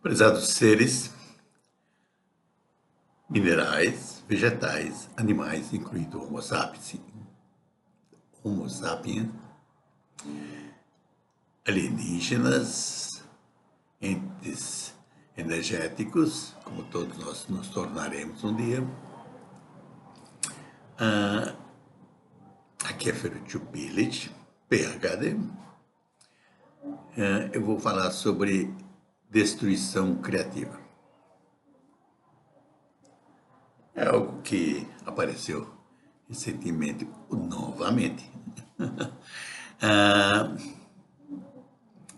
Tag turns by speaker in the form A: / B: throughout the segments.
A: Prezados seres, minerais, vegetais, animais, incluindo Homo sapiens, alienígenas, entes energéticos, como todos nós nos tornaremos um dia. Aqui é Ferruccio Billet, PhD. Eu vou falar sobre destruição criativa. É algo que apareceu recentemente, novamente.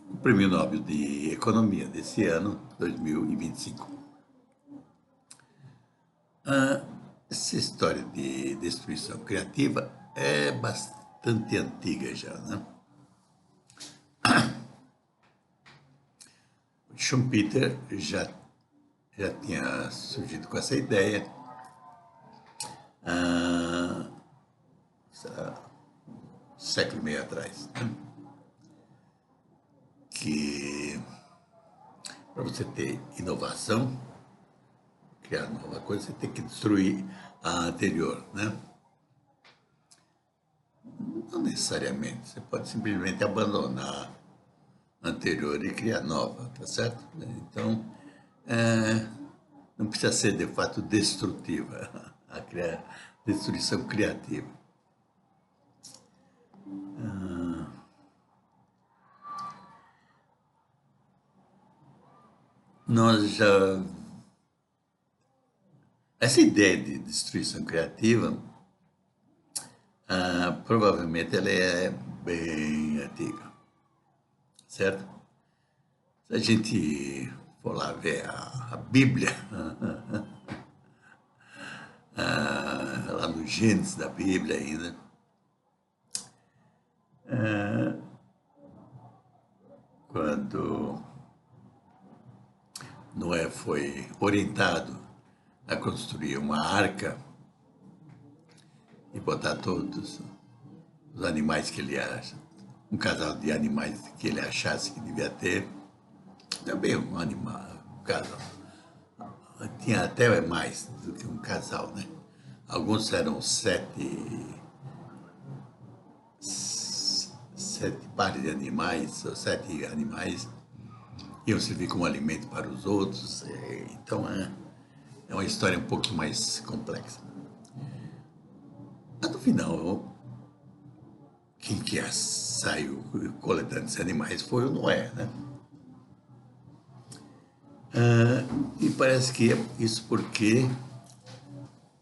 A: O Prêmio Nobel de Economia desse ano, 2025. Essa história de destruição criativa é bastante antiga já, né? O Schumpeter já tinha surgido com essa ideia. Século e meio atrás, né? Que para você ter inovação, criar nova coisa, você tem que destruir a anterior, né? Não necessariamente, você pode simplesmente abandonar a anterior e criar nova, tá certo? Então, não precisa ser de fato destrutiva, a destruição criativa. Essa ideia de destruição criativa, provavelmente ela é bem antiga, certo? Se a gente for lá ver a Bíblia, lá no Gênesis da Bíblia ainda, quando Noé foi orientado a construir uma arca e botar todos os animais que ele acha, um casal de animais que ele achasse que devia ter, também um animal, um casal. Tinha até mais do que um casal, né? Alguns eram sete pares de animais, ou 7 animais, iam servir como alimento para os outros. Então é uma história um pouco mais complexa. Mas no final, quem que saiu coletando esses animais foi o Noé, né? E parece que é isso porque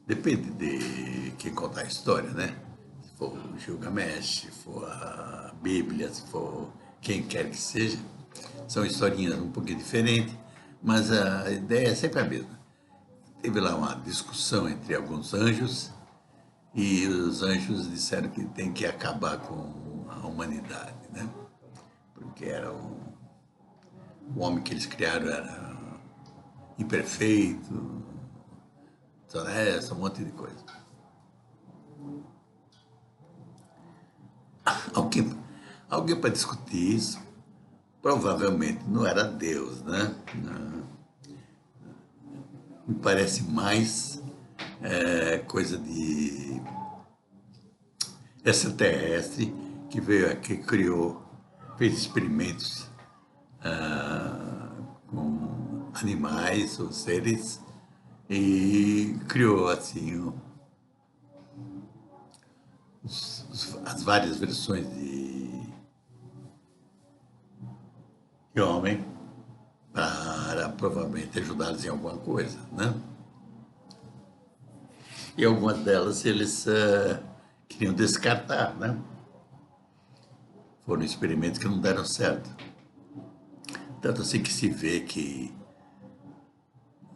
A: depende de quem contar a história, né? Se for o Gilgamesh, se for a Bíblia, se for quem quer que seja, são historinhas um pouquinho diferentes, mas a ideia é sempre a mesma. Teve lá uma discussão entre alguns anjos e os anjos disseram que tem que acabar com a humanidade, né? Porque era o homem que eles criaram era imperfeito, desonesto, um monte de coisa. Alguém para discutir isso, provavelmente não era Deus, né? Me parece mais coisa de extraterrestre que veio aqui, fez experimentos com animais ou seres e criou assim as várias versões de homem para provavelmente ajudá-los em alguma coisa, né? E algumas delas eles queriam descartar, né? Foram experimentos que não deram certo. Tanto assim que se vê que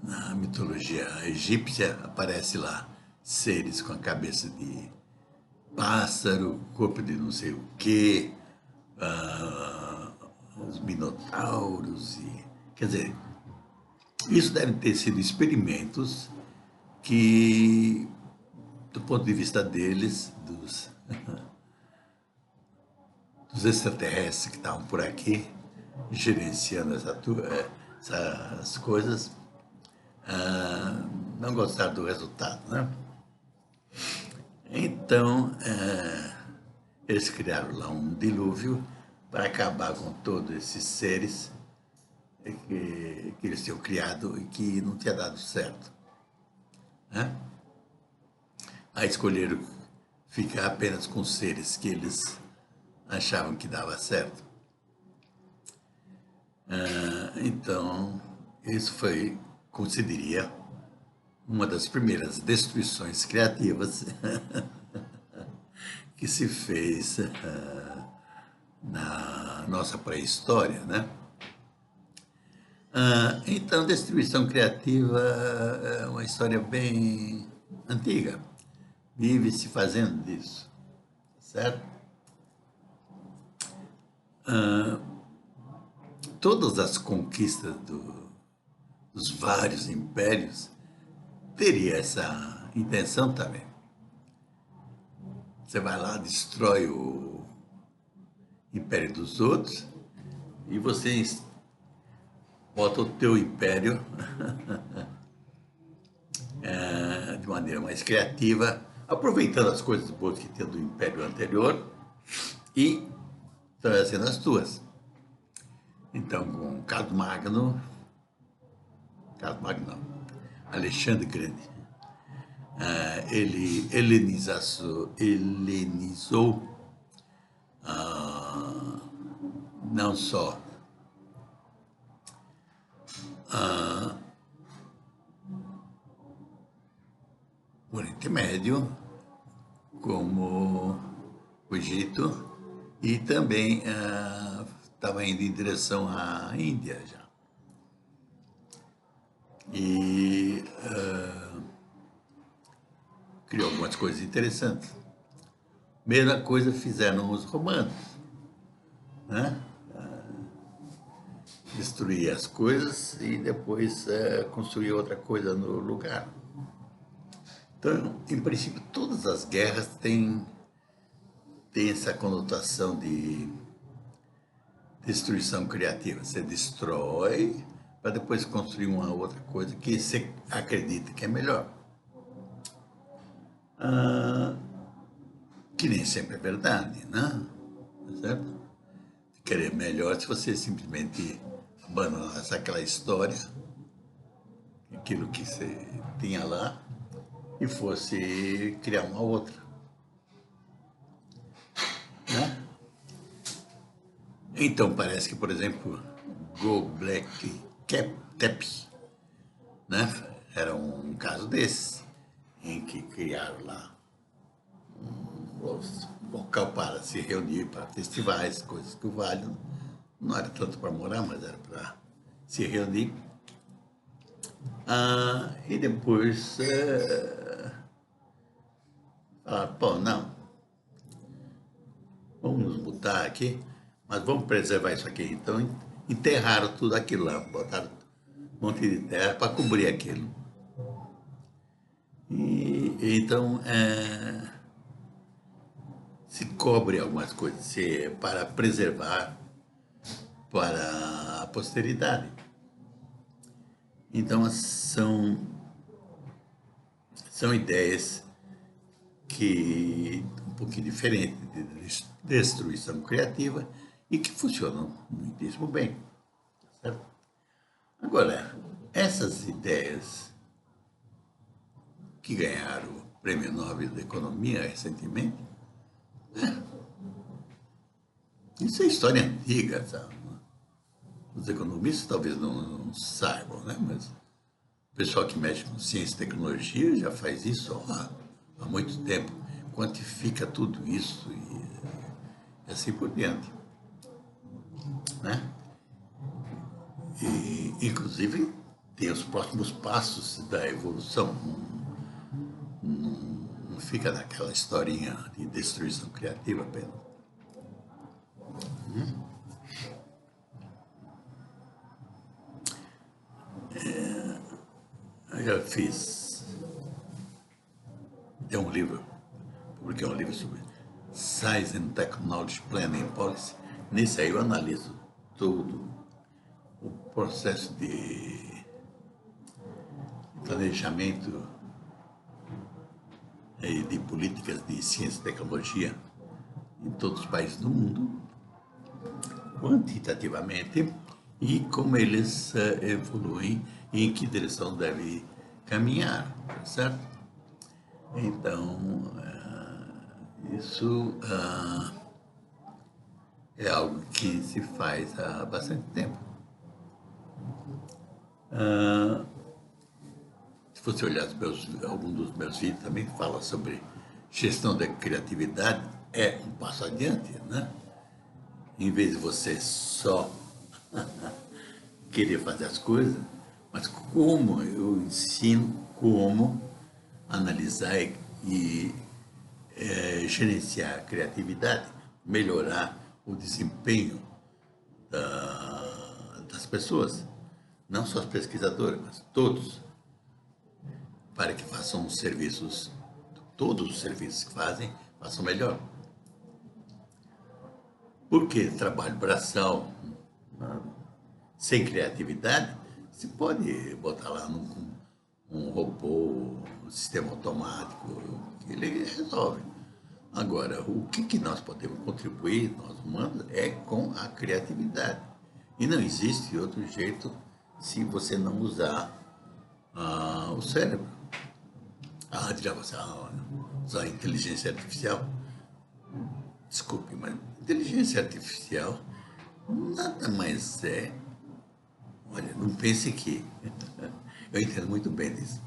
A: na mitologia egípcia aparece lá seres com a cabeça de pássaro, corpo de não sei o quê, os minotauros, quer dizer, isso deve ter sido experimentos que, do ponto de vista deles, dos extraterrestres que estavam por aqui, gerenciando essas coisas, não gostaram do resultado, né? Então, eles criaram lá um dilúvio para acabar com todos esses seres que eles tinham criado e que não tinha dado certo, né? Aí escolheram ficar apenas com seres que eles achavam que dava certo. Então, isso foi, como se diria, uma das primeiras destruições criativas que se fez na nossa pré-história, né? Então, destruição criativa é uma história bem antiga. Vive-se fazendo disso, certo? Todas as conquistas dos vários impérios teria essa intenção também. Você vai lá, destrói o império dos outros e você bota o teu império de maneira mais criativa, aproveitando as coisas boas que tinha do império anterior e trazendo as tuas. Então, com Alexandre Grande, ele helenizou não só o Oriente Médio, como o Egito, e também estava indo em direção à Índia já. E criou algumas coisas interessantes. Mesma coisa fizeram os romanos, né? Destruir as coisas e depois construir outra coisa no lugar. Então, em princípio, todas as guerras têm essa conotação de destruição criativa. Você destrói para depois construir uma outra coisa que você acredita que é melhor. Que nem sempre é verdade, né? Certo? Querer melhor se você simplesmente abandonasse aquela história, aquilo que você tinha lá, e fosse criar uma outra, né? Então parece que, por exemplo, Göbekli Tepe, né? Era um caso desses, em que criaram lá um local para se reunir para festivais, coisas que o Vale não era tanto para morar, mas era para se reunir. E depois falaram, pô, não, vamos nos botar aqui, mas vamos preservar isso aqui. Então enterraram tudo aquilo lá, botaram um monte de terra para cobrir aquilo. Então se cobre algumas coisas para preservar para a posteridade. Então são ideias que um pouquinho diferentes de destruição criativa e que funcionam muitíssimo bem, certo? Agora, essas ideias que ganharam o Prêmio Nobel da Economia recentemente, isso é história antiga, sabe? Os economistas talvez não saibam, né? Mas o pessoal que mexe com ciência e tecnologia já faz isso há muito tempo, quantifica tudo isso e assim por diante, né? E, inclusive, tem os próximos passos da evolução. Não fica naquela historinha de destruição criativa apenas. Eu já fiz. Tem um livro, publiquei um livro sobre Science and Technology Planning Policy. Nesse aí eu analiso tudo o processo de planejamento e de políticas de ciência e tecnologia em todos os países do mundo, quantitativamente, e como eles evoluem e em que direção deve caminhar, certo? Então, isso é algo que se faz há bastante tempo. Se você olhar algum dos meus vídeos também fala sobre gestão da criatividade, é um passo adiante, né? Em vez de você só querer fazer as coisas, mas como eu ensino como analisar e gerenciar a criatividade, melhorar o desempenho das pessoas, não só os pesquisadores, mas todos, para que façam os serviços, todos os serviços que fazem, façam melhor. Porque trabalho braçal, sem criatividade, se pode botar lá um robô, um sistema automático, que ele resolve. Agora, o que nós podemos contribuir, nós humanos, é com a criatividade. E não existe outro jeito se você não usar o cérebro. Usar a inteligência artificial. Desculpe, mas inteligência artificial nada mais é... Olha, não pense que... Eu entendo muito bem disso.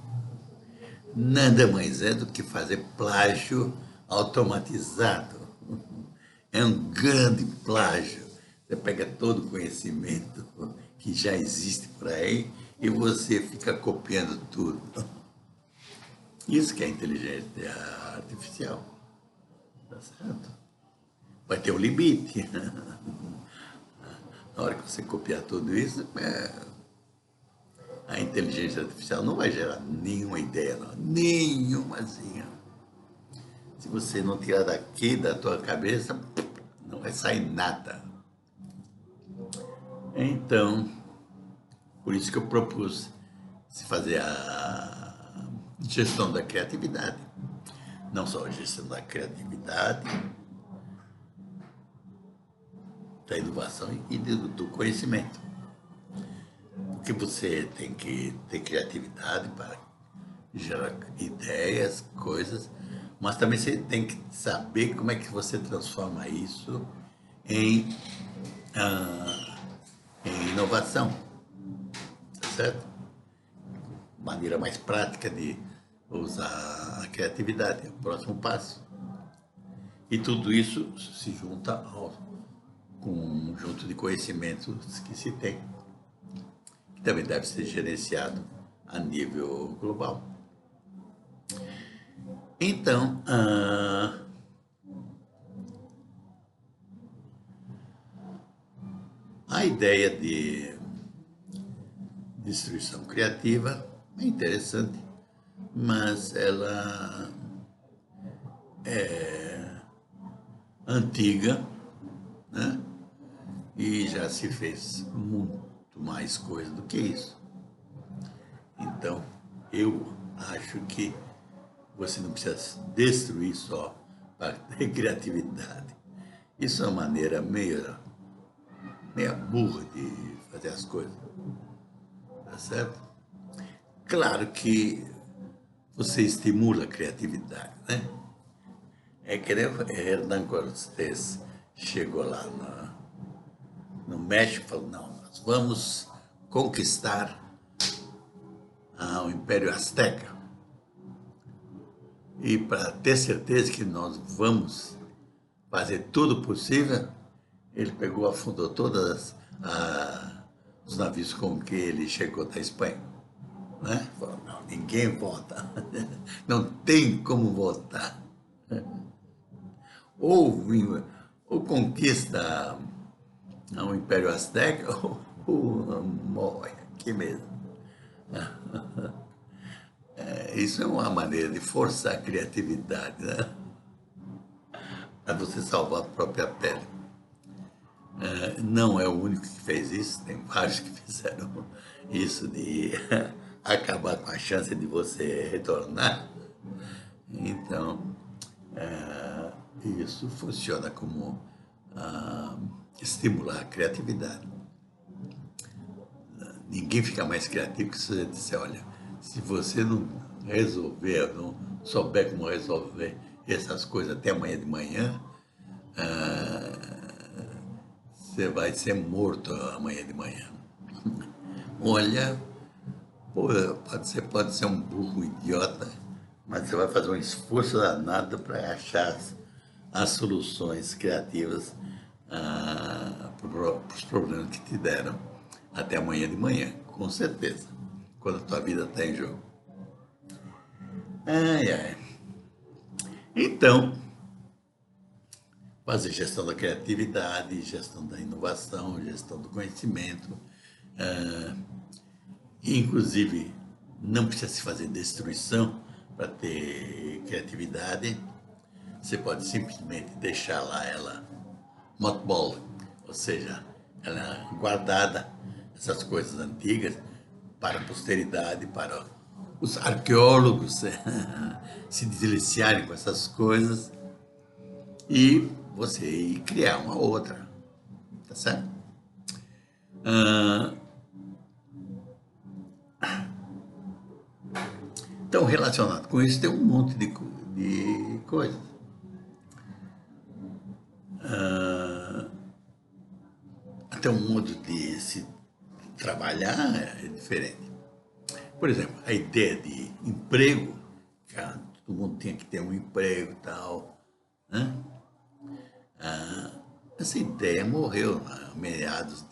A: Nada mais é do que fazer plágio automatizado. É um grande plágio. Você pega todo o conhecimento que já existe por aí e você fica copiando tudo. Isso que é inteligência artificial. Tá certo? Vai ter um limite. Na hora que você copiar tudo isso, a inteligência artificial não vai gerar nenhuma ideia, não. Nenhumazinha. Se você não tirar daqui da tua cabeça, não vai sair nada. Então, por isso que eu propus se fazer a gestão da criatividade. Não só a gestão da criatividade, da inovação e do conhecimento. Porque você tem que ter criatividade para gerar ideias, coisas, mas também você tem que saber como é que você transforma isso em inovação, tá certo? Maneira mais prática de usar a criatividade, é o próximo passo. E tudo isso se junta com um conjunto de conhecimentos que se tem, que também deve ser gerenciado a nível global. Então, a ideia de destruição criativa é interessante, mas ela é antiga, né? E já se fez muito mais coisa do que isso. Então, eu acho que você não precisa destruir só para ter criatividade. Isso é uma maneira meia burra de fazer as coisas, tá certo? Claro que você estimula a criatividade, né? É que nem Hernán Cortés chegou lá no México e falou, não, nós vamos conquistar o Império Azteca. E para ter certeza que nós vamos fazer tudo possível, ele pegou, afundou todos os navios com que ele chegou da Espanha. Né? Falou, não, ninguém volta. Não tem como voltar. Ou conquista o Império Azteca ou morre aqui mesmo. Isso é uma maneira de forçar a criatividade, né? Para você salvar a própria pele. Não é o único que fez isso, tem vários que fizeram isso de acabar com a chance de você retornar. Então, isso funciona como estimular a criatividade. Ninguém fica mais criativo que se você disser, olha, se você não resolver, não souber como resolver essas coisas até amanhã de manhã, você vai ser morto amanhã de manhã. Olha, pô, pode ser um burro, um idiota, mas você vai fazer um esforço danado para achar as soluções criativas para os problemas que te deram até amanhã de manhã, com certeza, quando a tua vida está em jogo. Ai, ai. Então, fazer gestão da criatividade, gestão da inovação, gestão do conhecimento, inclusive não precisa se fazer destruição para ter criatividade. Você pode simplesmente deixar lá ela mothball, ou seja, ela guardada, essas coisas antigas, para a posteridade, para os arqueólogos se deliciarem com essas coisas e você ir criar uma outra, tá certo? Então, relacionado com isso, tem um monte de coisas. Até um modo de se trabalhar é diferente. Por exemplo, a ideia de emprego, que todo mundo tinha que ter um emprego e tal, né? Essa ideia morreu a meados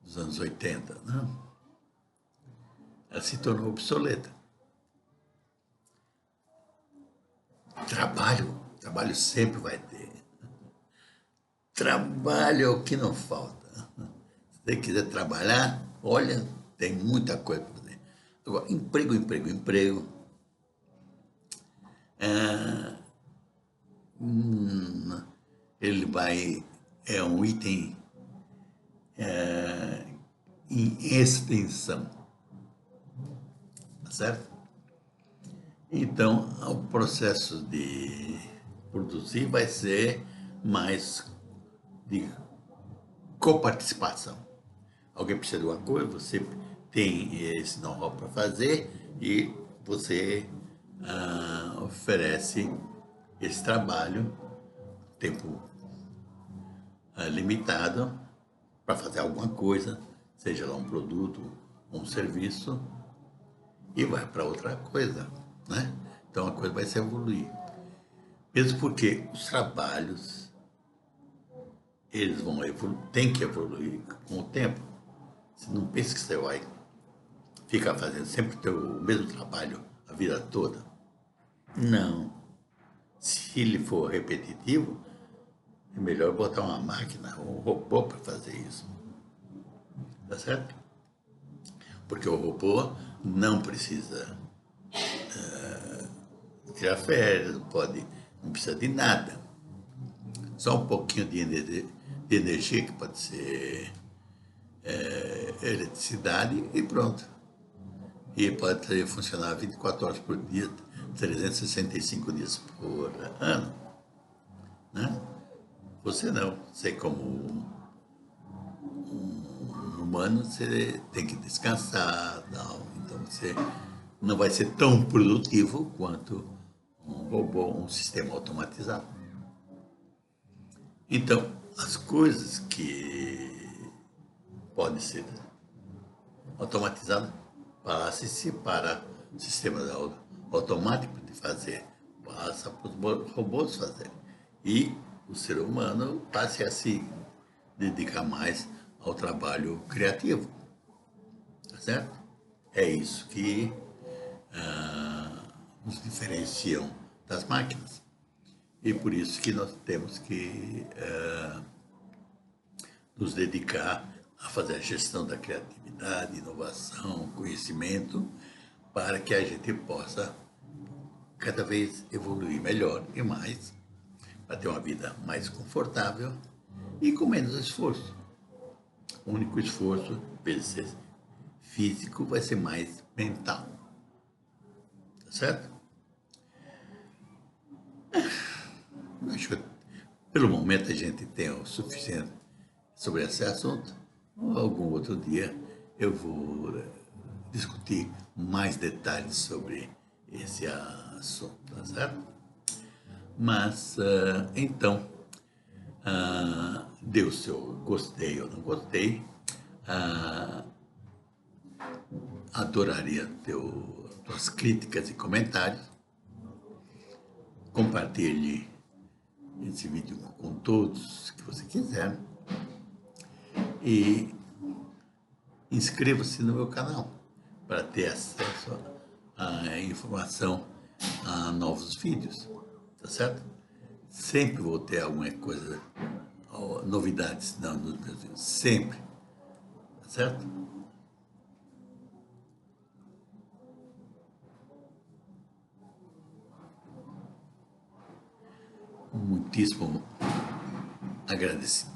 A: dos anos 80, né? Ela se tornou obsoleta. Trabalho sempre vai ter. Trabalho é o que não falta. Se você quiser trabalhar, olha, tem muita coisa para fazer. Agora, emprego. Ele é um item em extensão, tá certo? Então, o processo de produzir vai ser mais de coparticipação. Alguém precisa de uma coisa, você tem esse know-how para fazer e você oferece esse trabalho, tempo limitado, para fazer alguma coisa, seja lá um produto, um serviço, e vai para outra coisa, né? Então a coisa vai se evoluir. Mesmo porque os trabalhos, eles vão evoluir, tem que evoluir com o tempo. Você não pensa que você vai ficar fazendo sempre o mesmo trabalho a vida toda. Não. Se ele for repetitivo, é melhor botar uma máquina, um robô para fazer isso. Tá certo? Porque o robô não precisa tirar férias, não precisa de nada. Só um pouquinho de energia, que pode ser eletricidade, e pronto. E pode funcionar 24 horas por dia, 365 dias por ano. Né? Você não. Você, como um humano, você tem que descansar. Tal. Então, você não vai ser tão produtivo quanto um robô, um sistema automatizado. Então, as coisas que podem ser automatizadas passe-se para sistemas automáticos de fazer, passa para os robôs fazerem. E o ser humano passe a se dedicar mais ao trabalho criativo. Tá certo? É isso que nos diferenciam das máquinas. E por isso que nós temos que nos dedicar a fazer a gestão da criatividade, inovação, conhecimento, para que a gente possa cada vez evoluir melhor e mais, para ter uma vida mais confortável e com menos esforço. O único esforço, em vez de ser físico, vai ser mais mental. Tá certo? Acho que pelo momento a gente tem o suficiente sobre esse assunto. Algum outro dia eu vou discutir mais detalhes sobre esse assunto, tá certo? Mas, então, deu seu gostei ou não gostei, ah, adoraria tuas críticas e comentários. Compartilhe esse vídeo com todos que você quiser e inscreva-se no meu canal para ter acesso à informação, a novos vídeos, tá certo? Sempre vou ter alguma coisa, novidades nos meus vídeos, sempre, tá certo? Muitíssimo agradecido.